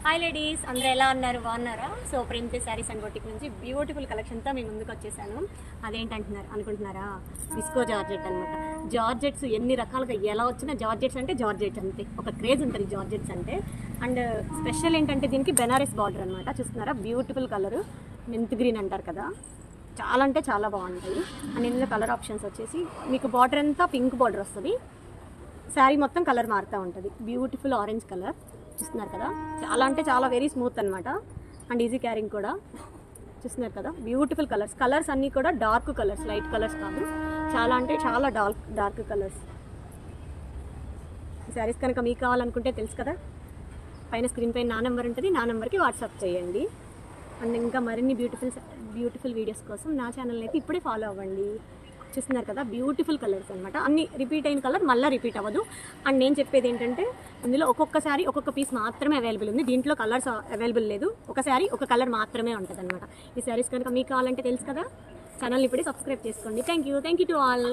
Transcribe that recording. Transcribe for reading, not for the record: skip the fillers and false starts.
Hi ladies, అందరూ ఎలా ఉన్నారు? బాగున్నారా? So princess saris and boutique నుంచి బ్యూటిఫుల్ కలెక్షన్తో మేము ముందుకు వచ్చేసాను. అనుకుంటున్నారా? విస్కో జార్జెట్ అనమాట. జార్జెట్స్ ఎన్ని రకాలుగా ఎలా వచ్చినా జార్జెట్స్ అంటే జార్జెట్స్ అంతే, ఒక క్రేజ్ ఉంటుంది జార్జెట్స్ అంటే. అండ్ స్పెషల్ ఏంటంటే దీనికి బెనారస్ బార్డర్ అనమాట. చూస్తున్నారా? బ్యూటిఫుల్ కలర్, మెంత్ గ్రీన్ అంటారు కదా, చాలా అంటే చాలా బాగుంటాయి. అండ్ ఇందులో కలర్ ఆప్షన్స్ వచ్చేసి మీకు బార్డర్ అంతా పింక్ బార్డర్ వస్తుంది, శారీ మొత్తం కలర్ మారుతూ ఉంటుంది. బ్యూటిఫుల్ ఆరెంజ్ కలర్ చూస్తున్నారు కదా, చాలా అంటే చాలా వెరీ స్మూత్ అనమాట. అండ్ ఈజీ క్యారింగ్ కూడా. చూస్తున్నారు కదా, బ్యూటిఫుల్ కలర్స్ అన్నీ కూడా డార్క్ కలర్స్, లైట్ కలర్స్ కాదు, చాలా అంటే చాలా డార్క్ కలర్స్. ఈ శారీస్ కనుక మీకు కావాలనుకుంటే తెలుసు కదా, పైన స్క్రీన్ పైన నా నెంబర్ ఉంటుంది, నా నెంబర్కి వాట్సాప్ చేయండి. అండ్ ఇంకా మరిన్ని బ్యూటిఫుల్ వీడియోస్ కోసం నా ఛానల్ని అయితే ఇప్పుడే ఫాలో అవ్వండి. చూస్తున్నారు కదా, బ్యూటిఫుల్ కలర్స్ అనమాట. అన్ని రిపీట్ అయిన కలర్ మళ్ళీ రిపీట్ అవ్వదు. అండ్ నేను చెప్పేది ఏంటంటే ఇందులో ఒక్కొక్కసారి ఒక్కొక్క పీస్ మాత్రమే అవైలబుల్ ఉంది, దీంట్లో కలర్స్ అవైలబుల్ లేదు. ఒక శారీ ఒక కలర్ మాత్రమే ఉంటుంది అనమాట. ఈ శారీస్ కనుక మీకు కావాలంటే తెలుసు కదా, ఛానల్ ఇప్పుడే సబ్స్క్రైబ్ చేసుకోండి. Thank you to all.